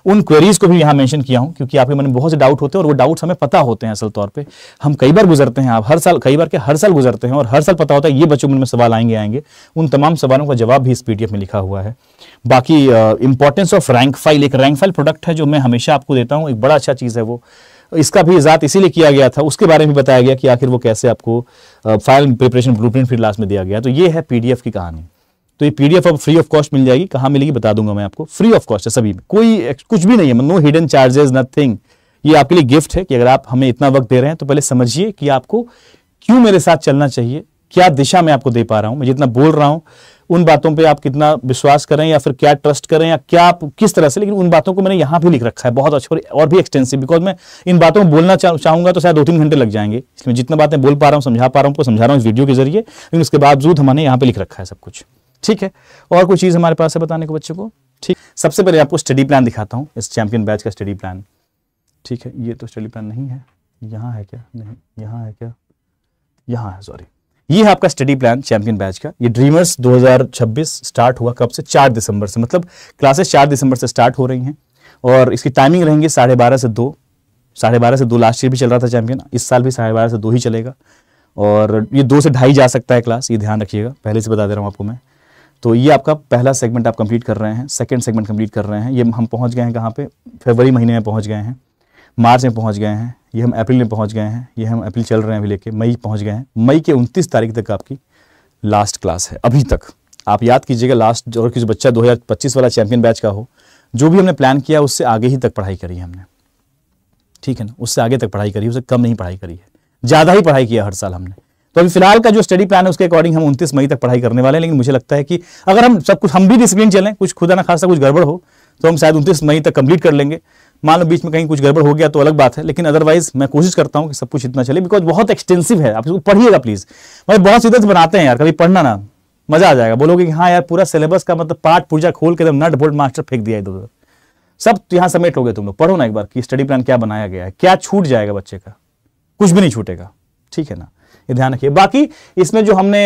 उन क्वेरीज को भी यहाँ मेंशन किया हूँ, क्योंकि आपके मन में बहुत से डाउट होते हैं और वो डाउट्स हमें पता होते हैं। असल तौर पर हम कई बार गुजरते हैं, आप हर साल, कई बार हर साल गुजरते हैं, और हर साल पता होता है ये बच्चों में सवाल आएंगे। उन तमाम सवालों का जवाब भी इस पीडीएफ में लिखा हुआ है। बाकी इंपॉर्टेंस ऑफ रैंक फाइल, एक रैंक फाइल प्रोडक्ट है जो मैं हमेशा आपको देता हूँ, एक बड़ा अच्छा चीज़ है वो। इसका भी इजात इसीलिए किया गया था, उसके बारे में बताया गया कि आखिर वो कैसे आपको फाइल प्रिपरेशन ब्लूप्रिंट फिर लास्ट में दिया गया। तो ये है पीडीएफ की कहानी। तो ये पीडीएफ अब फ्री ऑफ कॉस्ट मिल जाएगी। कहाँ मिलेगी बता दूंगा मैं आपको, फ्री ऑफ कॉस्ट है सभी में, कोई कुछ भी नहीं है, नो हिडन चार्जेस, नथिंग। ये आपके लिए गिफ्ट है कि अगर आप हमें इतना वक्त दे रहे हैं तो पहले समझिए कि आपको क्यों मेरे साथ चलना चाहिए, क्या दिशा में आपको दे पा रहा हूं, मैं जितना बोल रहा हूं उन बातों पे आप कितना विश्वास करें या फिर क्या ट्रस्ट करें या क्या आप किस तरह से। लेकिन उन बातों को मैंने यहां भी लिख रखा है बहुत अच्छा और भी एक्सटेंसिव, बिकॉज मैं इन बातों को बोलना चाहूंगा तो शायद 2-3 घंटे लग जाएंगे। इसमें जितना बातें बोल पा रहा हूं, समझा पा रहा हूं, समझा रहा हूं इस वीडियो के जरिए, लेकिन उसके बावजूद हमने यहाँ पे लिख रखा है सब कुछ। ठीक है, और कोई चीज हमारे पास है बताने को बच्चों को? ठीक, सबसे पहले आपको स्टडी प्लान दिखाता हूँ, इस चैंपियन बैच का स्टडी प्लान। ठीक है, ये तो स्टडी प्लान नहीं है, यहाँ है क्या? नहीं, यहाँ है क्या? यहाँ है, सॉरी। ये है आपका स्टडी प्लान चैंपियन बैच का। ये ड्रीमर्स 2026 स्टार्ट हुआ कब से? 4 दिसंबर से, मतलब क्लासेस 4 दिसंबर से स्टार्ट हो रही हैं, और इसकी टाइमिंग रहेंगी 12:30 से 2, 12:30 से 2। लास्ट ईयर भी चल रहा था चैंपियन, इस साल भी 12:30 से 2 ही चलेगा, और ये 2 से 2:30 जा सकता है क्लास, ये ध्यान रखिएगा, पहले से बता दे रहा हूँ आपको मैं। तो ये आपका पहला सेगमेंट आप कंप्लीट कर रहे हैं, सेकंड सेगमेंट कंप्लीट कर रहे हैं। ये हम पहुँच गए हैं कहाँ पे? फरवरी महीने में पहुँच गए हैं, मार्च में पहुंच गए हैं, ये हम अप्रैल में पहुंच गए हैं, ये हम अप्रैल चल रहे हैं अभी लेके मई पहुंच गए हैं। मई के 29 तारीख तक आपकी लास्ट क्लास है अभी तक। आप याद कीजिएगा, लास्ट और किसी बच्चा 2025 वाला चैंपियन बैच का हो, जो भी हमने प्लान किया उससे आगे ही तक पढ़ाई करी है हमने। ठीक है ना, उससे आगे तक पढ़ाई करी, उससे कम नहीं पढ़ाई करी है, ज़्यादा ही पढ़ाई किया हर साल हमने। तो अभी फिलहाल का जो स्टडी प्लान है उसके अकॉर्डिंग हम 29 मई तक पढ़ाई करने वाले हैं। लेकिन मुझे लगता है कि अगर हम सब कुछ, हम भी डिसिप्लिन चलें, कुछ खुदा ना खासा कुछ गड़बड़ हो तो हम शायद 29 मई तक कंप्लीट कर लेंगे। मान लो बीच में कहीं कुछ गड़बड़ हो गया तो अलग बात है, लेकिन अदरवाइज मैं कोशिश करता हूं कि सब कुछ इतना चले, बिकॉज बहुत एक्सटेंसिव है। आप इसको पढ़िएगा प्लीज, मतलब बहुत सीधे से बनाते हैं यार, कभी पढ़ना ना, मजा आ जाएगा। बोलोगे कि हाँ यार पूरा सिलेबस का मतलब पाठ पूजा खोल के एकदम नट बोल्ट मास्टर फेंक दिया इधर उधर, सब यहाँ समेट लोगे तुम लोग। पढ़ो ना एक बार कि स्टडी प्लान क्या बनाया गया है, क्या छूट जाएगा बच्चे का, कुछ भी नहीं छूटेगा। ठीक है ना, ये ध्यान रखिए। बाकी इसमें जो हमने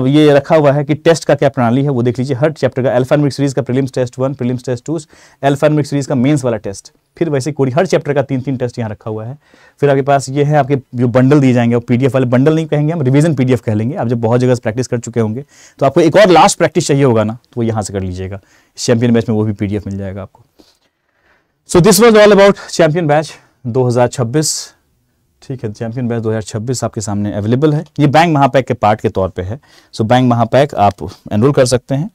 ये रखा हुआ है कि टेस्ट का क्या प्रणाली है वो देख लीजिए। हर चैप्टर का अल्फान्यूमेरिक सीरीज का prelims test 1, prelims test 2, alphanumeric series का मेंस वाला टेस्ट, फिर वैसे कोई हर चैप्टर का 3-3 टेस्ट यहाँ रखा हुआ है। फिर आपके पास ये है आपके जो बंडल दिए जाएंगे, वो पीडीएफ वाले बंडल नहीं कहेंगे हम, रिवीजन पीडीएफ कह लेंगे। आप जब बहुत जगह प्रैक्टिस कर चुके होंगे तो आपको एक और लास्ट प्रैक्टिस चाहिए होगा ना, तो वो यहाँ से कर लीजिएगा। चैंपियन बैच में वो भी पीडीएफ मिल जाएगा आपको। So this was all about champion batch 2026। ठीक है, चैंपियन बैच 2026 आपके सामने अवेलेबल है। ये बैंक महापैक के पार्ट के तौर पे है। सो बैंक महापैक आप एनरोल कर सकते हैं।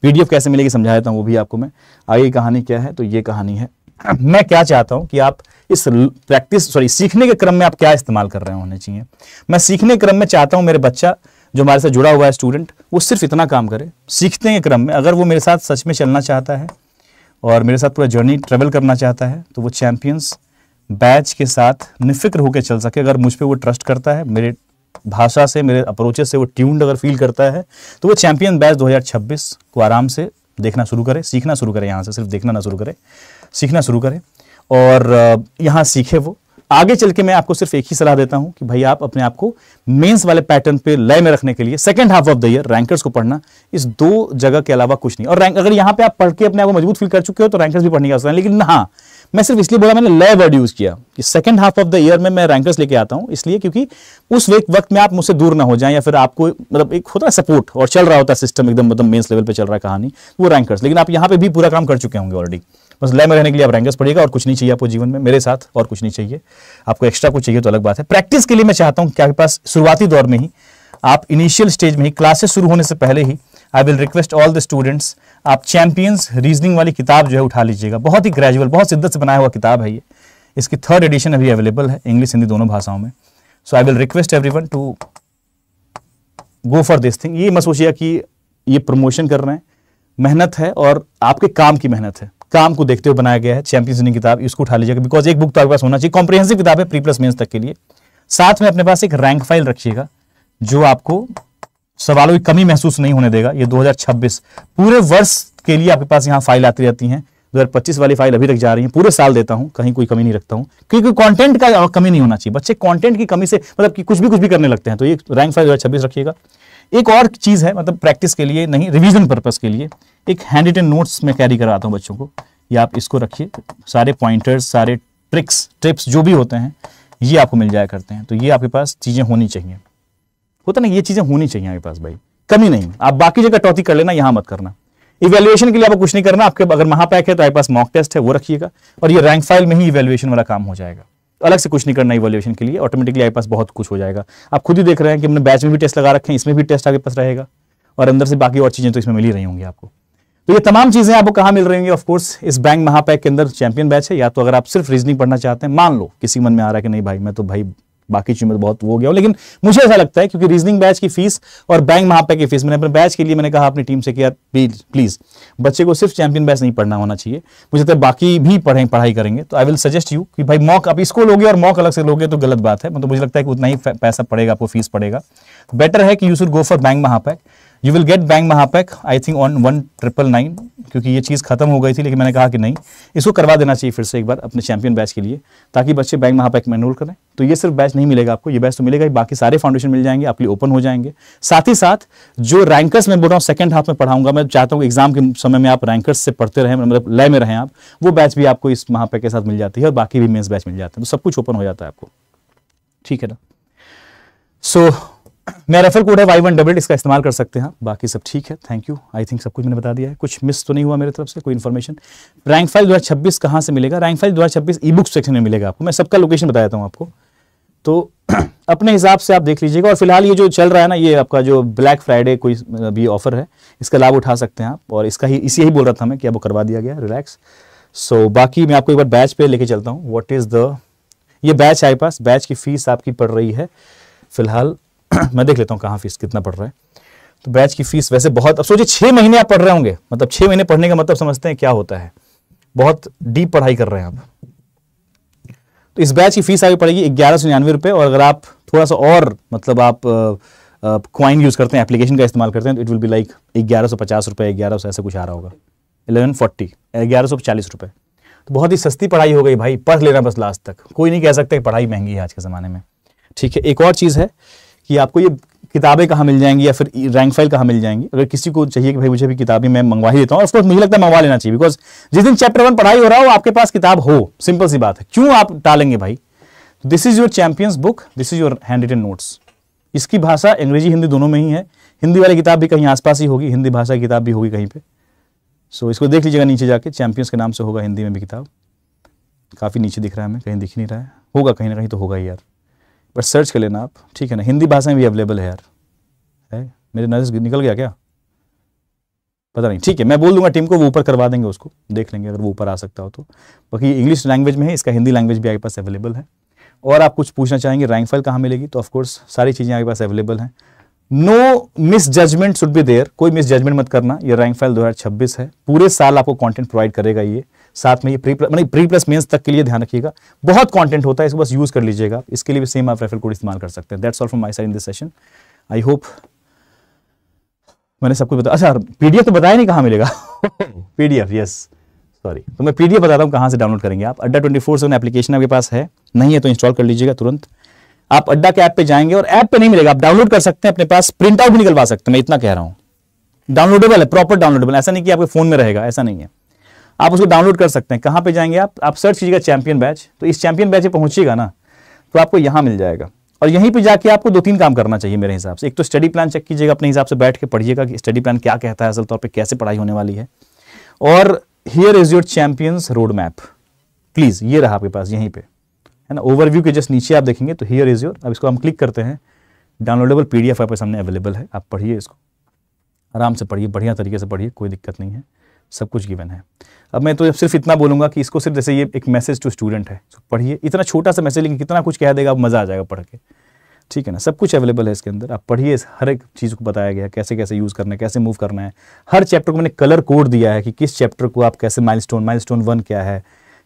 पीडीएफ कैसे मिलेगी समझा देता हूँ वो भी आपको मैं। आगे कहानी क्या है, तो ये कहानी है, मैं क्या चाहता हूँ कि आप इस सीखने के क्रम में आप क्या इस्तेमाल कर रहे होने चाहिए। मैं सीखने के क्रम में चाहता हूँ मेरे बच्चा जो हमारे साथ जुड़ा हुआ है स्टूडेंट, वो सिर्फ इतना काम करे सीखने के क्रम में। अगर वो मेरे साथ सच में चलना चाहता है और मेरे साथ पूरा जर्नी ट्रेवल करना चाहता है, तो वो चैंपियंस बैच के साथ निफिक्र होकर चल सके। अगर मुझ पे वो ट्रस्ट करता है, मेरे भाषा से, मेरे अप्रोचेस से वो ट्यून्ड अगर फील करता है, तो वो चैंपियन बैच 2026 को आराम से देखना शुरू करे, सीखना शुरू करे। यहाँ से सिर्फ देखना ना शुरू करे, सीखना शुरू करे और यहाँ सीखे वो। आगे चल के मैं आपको सिर्फ एक ही सलाह देता हूं कि भाई आप अपने आप को मेंस वाले पैटर्न पे लय में रखने के लिए second half of the year rankers को पढ़ना, इस 2 जगह के अलावा कुछ नहीं। और रैंक अगर यहां पे आप पढ़ के अपने आप को मजबूत फील कर चुके हो तो रैंकर्स भी पढ़ने की आवश्यकता है। लेकिन हाँ, मैं सिर्फ इसलिए बोला, मैंने लय वर्ड यूज किया कि second half of the year में मैं रैंकर्स लेके आता हूं, इसलिए क्योंकि उस वक्त में आप मुझसे दूर ना हो जाएं, या फिर आपको मतलब एक होता है सपोर्ट और चल रहा होता है सिस्टम एकदम मतलब मेंस लेवल पे चल रहा है कहानी, वो रैंकर्स। लेकिन आप यहां पे भी पूरा काम कर चुके होंगे ऑलरेडी, बस लय में रहने के लिए आप रैंकर्स पढ़िएगा और कुछ नहीं चाहिए आपको जीवन में, मेरे साथ और कुछ नहीं चाहिए आपको। एक्स्ट्रा कुछ चाहिए तो अलग बात है। प्रैक्टिस के लिए मैं चाहता हूं कि आपके पास शुरुआती दौर में ही, आप इनिशियल स्टेज में ही, क्लासेस शुरू होने से पहले ही, I will request all the students, आप चैंपियंस रीजनिंग वाली किताब जो है उठा लीजिएगा। बहुत ही ग्रेजुअल, बहुत शिद्दत से बनाया हुआ किताब है ये। इसकी 3rd एडिशन अभी अवेलेबल है, इंग्लिश हिंदी दोनों भाषाओं में। So I will request everyone to go for this thing. ये मत सोचिएगा कि ये प्रमोशन कर रहे हैं, मेहनत है और आपके काम की मेहनत है, काम को देखते हुए बनाया गया है। चैंपियंस रीजनिंग किताब, इसको उठा लीजिएगा, बिकॉज एक बुक तो आपके पास होना चाहिए। कॉम्प्रिहेंसिव किताब है प्री प्लस मेंस तक के लिए। साथ में अपने पास एक रैंक फाइल रखिएगा जो आपको सवालों की कमी महसूस नहीं होने देगा। ये 2026 पूरे वर्ष के लिए आपके पास यहाँ फाइल आती रहती हैं। 2025 वाली फाइल अभी तक जा रही है, पूरे साल देता हूं, कहीं कोई कमी नहीं रखता हूं, क्योंकि कंटेंट का कमी नहीं होना चाहिए। बच्चे कंटेंट की कमी से मतलब कि कुछ भी करने लगते हैं। तो ये रैंक फाइल 2026 रखिएगा। एक और चीज है, मतलब प्रैक्टिस के लिए नहीं, रिवीजन पर्पस के लिए एक हैंड रिटन नोट्स में कैरी करवाता हूं बच्चों को। ये आप इसको रखिए, सारे पॉइंटर्स, सारे ट्रिक्स टिप्स जो भी होते हैं ये आपको मिल जाया करते हैं। तो ये आपके पास चीजें होनी चाहिए, होता ना, ये चीजें होनी चाहिए आपके पास भाई, कमी नहीं। आप बाकी जगह कटौती कर लेना, यहां मत करना। इवैल्यूएशन के लिए आपको कुछ नहीं करना। आपके अगर महापैक है तो आपके पास मॉक टेस्ट है, वो रखिएगा, और ये रैंक फाइल में ही इवैल्यूएशन वाला काम हो जाएगा। अलग से कुछ नहीं करना इवैल्यूएशन के लिए, ऑटोमेटिकली आपके पास बहुत कुछ हो जाएगा। आप खुद ही देख रहे हैं कि हमने बैच में भी टेस्ट लगा रखे हैं, इसमें भी टेस्ट आपके पास रहेगा, और अंदर से बाकी और चीजें तो इसमें मिल ही रही होंगी आपको। तो ये तमाम चीजें आपको कहां मिल रही होंगी? ऑफकोर्स इस बैंक महापैक के अंदर चैंपियन बैच है। या तो अगर आप सिर्फ रीजनिंग पढ़ना चाहते हैं, मान लो किसी मन में आ रहा है कि नहीं भाई मैं तो भाई बाकी चीज में बहुत हो गया हूं, लेकिन मुझे ऐसा लगता है क्योंकि रीजनिंग बैच की फीस और बैंक महापैक की फीस, मैंने अपने बैच के लिए मैंने कहा अपनी टीम से कि यार प्लीज बच्चे को सिर्फ चैंपियन बैच नहीं पढ़ना होना चाहिए, मुझे लगता है बाकी भी पढ़ाई करेंगे। तो आई विल सजेस्ट यू कि भाई मॉक आप इसको लोगे और मॉक अलग से लोगे तो गलत बात है। मतलब मुझे लगता है कि उतना ही पैसा पड़ेगा आपको, फीस पड़ेगा। बेटर है कि you should go for bank Mahapack. You will get bank Mahapack I think on 1999, क्योंकि ये चीज़ खत्म हो गई थी, लेकिन मैंने कहा कि नहीं, इसको करवा देना चाहिए फिर से एक बार अपने चैंपियन बैच के लिए, ताकि बच्चे बैंक महापैक में एनरोल करें। तो ये सिर्फ बैच नहीं मिलेगा आपको, ये बैच तो मिलेगा ही, बाकी सारे फाउंडेशन मिल जाएंगे, आपके लिए ओपन हो जाएंगे। साथ ही साथ जो रैंकर्स मैं बोल रहा हूँ सेकंड हाफ में पढ़ाऊंगा, मैं चाहता हूँ एग्जाम के समय में आप रैंकर्स से पढ़ते रहें, मतलब लय में रहें आप, वो बैच भी आपको इस महापैक के साथ मिल जाती है, और बाकी भी मेंस बैच मिल जाते हैं। तो सब कुछ ओपन हो जाता है आपको, ठीक है ना। सो मेरा रेफर कोड है Y188, इसका इस्तेमाल कर सकते हैं। बाकी सब ठीक है, थैंक यू। आई थिंक सब कुछ मैंने बता दिया है, कुछ मिस तो नहीं हुआ मेरे तरफ से, कोई इन्फॉर्मेशन। रैंक फाइल 2026 कहाँ से मिलेगा? रैंक फाइल 2026 ई बुक सेक्शन में मिलेगा आपको। मैं सबका लोकेशन बता देता हूँ आपको, तो अपने हिसाब से आप देख लीजिएगा। और फिलहाल ये जो चल रहा है ना, ये आपका जो ब्लैक फ्राइडे कोई भी ऑफर है, इसका लाभ उठा सकते हैं आप। और इसका ही इसी बोल रहा था मैं कि अब वो करवा दिया गया, रिलैक्स। सो बाकी मैं आपको एक बार बैच पे लेके चलता हूँ। व्हाट इज द, ये बैच है पास, बैच की फीस आपकी पड़ रही है फिलहाल मैं देख लेता हूँ कहाँ फीस कितना पड़ रहा है। तो बैच की फीस वैसे बहुत, अब सोचिए 6 महीने आप पढ़ रहे होंगे, मतलब 6 महीने पढ़ने का मतलब समझते हैं क्या होता है, बहुत डीप पढ़ाई कर रहे हैं आप। तो इस बैच की फीस आगे पड़ेगी 1199 रुपये। और अगर आप थोड़ा सा और मतलब आप क्वाइन यूज करते हैं, एप्लीकेशन का इस्तेमाल करते हैं, तो इट विल बी लाइक 1150 रुपये, 1100 ऐसा कुछ आ रहा होगा, 1140 रुपये। तो बहुत ही सस्ती पढ़ाई हो गई भाई, पढ़ लेना बस लास्ट तक। कोई नहीं कह सकता कि पढ़ाई महंगी है आज के ज़माने में, ठीक है। एक और चीज़ है कि आपको ये किताबें कहाँ मिल जाएंगी या फिर रैंक फाइल कहाँ मिल जाएंगी। अगर किसी को चाहिए कि भाई मुझे भी किताबें मैं मंगवा ही देता हूँ, ऑफकोर्स मुझे लगता है मंगवा लेना चाहिए, बिकॉज जिस दिन चैप्टर 1 पढ़ाई हो रहा हो आपके पास किताब हो, सिंपल सी बात है, क्यों आप टालेंगे भाई। This is your champions book, this is your handwritten notes. इसकी भाषा अंग्रेजी हिंदी दोनों में ही है, हिंदी वाली किताब भी कहीं आसपास ही होगी, हिंदी भाषा की किताब भी होगी कहीं पे। सो इसको देख लीजिएगा नीचे जाके, चैंपियंस के नाम से होगा हिंदी में भी किताब, काफ़ी नीचे दिख रहा है, हमें कहीं दिख नहीं रहा है, होगा कहीं ना कहीं तो होगा ही यार, बट सर्च कर लेना आप, ठीक है ना। हिंदी भाषा में भी अवेलेबल है यार, है मेरे नजर निकल गया क्या पता नहीं, ठीक है मैं बोल दूंगा टीम को, वो ऊपर करवा देंगे, उसको देख लेंगे अगर वो ऊपर आ सकता हो तो। बाकी इंग्लिश लैंग्वेज में है, इसका हिंदी लैंग्वेज भी आपके पास अवेलेबल है। और आप कुछ पूछना चाहेंगे रैंक फाइल कहाँ मिलेगी, तो ऑफकोर्स सारी चीज़ें आपके पास अवेलेबल हैं। No misjudgement should be there, कोई मिस जजमेंट मत करना। ये रैंक फाइल 2026 है, पूरे साल आपको कंटेंट प्रोवाइड करेगा ये। साथ में ये प्री प्लस मेंस तक के लिए ध्यान रखिएगा, बहुत कंटेंट होता है, इसको बस यूज कर लीजिएगा। इसके लिए भी सेम आप रेफरल कोड इस्तेमाल कर सकते हैं। That's all from my side in this session. I hope मैंने सबको बताया। अच्छा पीडीएफ तो बताया नहीं कहाँ मिलेगा पीडीएफ, यस सॉरी, तो मैं पीडीएफ बताता हूँ कहाँ से डाउनलोड करेंगे आप। अड्डा 24/7 एप्लीकेशन आपके पास है, नहीं है तो इंस्टॉल कर लीजिएगा तुरंत। आप अड्डा के ऐप पे जाएंगे और ऐप पे नहीं मिलेगा, आप डाउनलोड कर सकते हैं अपने पास, प्रिंट आउट भी निकलवा सकते हैं, मैं इतना कह रहा हूं। डाउनलोडेबल है, प्रॉपर डाउनलोडेबल, ऐसा नहीं कि आपके फोन में रहेगा, ऐसा नहीं है, आप उसको डाउनलोड कर सकते हैं। कहां पे जाएंगे आप सर्च कीजिएगा चैंपियन बैच, तो इस चैंपियन बैच पे पहुंचिएगा ना तो आपको यहां मिल जाएगा। और यहीं पे जाके आपको 2-3 काम करना चाहिए मेरे हिसाब से। एक तो स्टडी प्लान चेक कीजिएगा, अपने हिसाब से बैठ के पढ़िएगा कि स्टडी प्लान क्या कहता है असल तौर पे, कैसे पढ़ाई होने वाली है। और here is your champions road map, please ये रहा आपके पास यहीं पे, है ना, ओवरव्यू के जस्ट नीचे आप देखेंगे तो हियर इज योर। अब इसको हम क्लिक करते हैं, डाउनलोडेबल PDF आपके सामने अवेलेबल है, आप पढ़िए इसको, आराम से पढ़िए, बढ़िया तरीके से पढ़िए, कोई दिक्कत नहीं है, सब कुछ गिवन है। अब मैं तो सिर्फ इतना बोलूंगा कि इसको सिर्फ जैसे ये एक मैसेज टू स्टूडेंट है, पढ़िए, इतना छोटा सा मैसेज लेकिन कितना कुछ कह देगा, अब मजा आ जाएगा पढ़ के, ठीक है ना। सब कुछ अवेलेबल है इसके अंदर, आप पढ़िए, हर एक चीज़ को बताया गया है, कैसे कैसे यूज़ करना है, कैसे मूव करना है। हर चैप्टर को मैंने कलर कोड दिया है कि किस चैप्टर को आप कैसे माइलस्टोन 1 क्या है,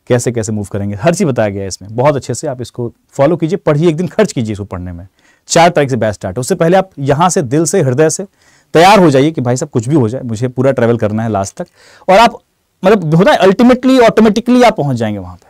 कैसे कैसे मूव करेंगे, हर चीज़ बताया गया है इसमें। बहुत अच्छे से आप इसको फॉलो कीजिए, पढ़िए, एक दिन खर्च कीजिए इसको पढ़ने में। 4 तारीख से बैच स्टार्ट है, उससे पहले आप यहाँ से दिल से, हृदय से तैयार हो जाइए कि भाई साहब कुछ भी हो जाए, मुझे पूरा ट्रैवल करना है लास्ट तक। और आप मतलब होता है अल्टीमेटली ऑटोमेटिकली आप पहुंच जाएंगे वहां पे।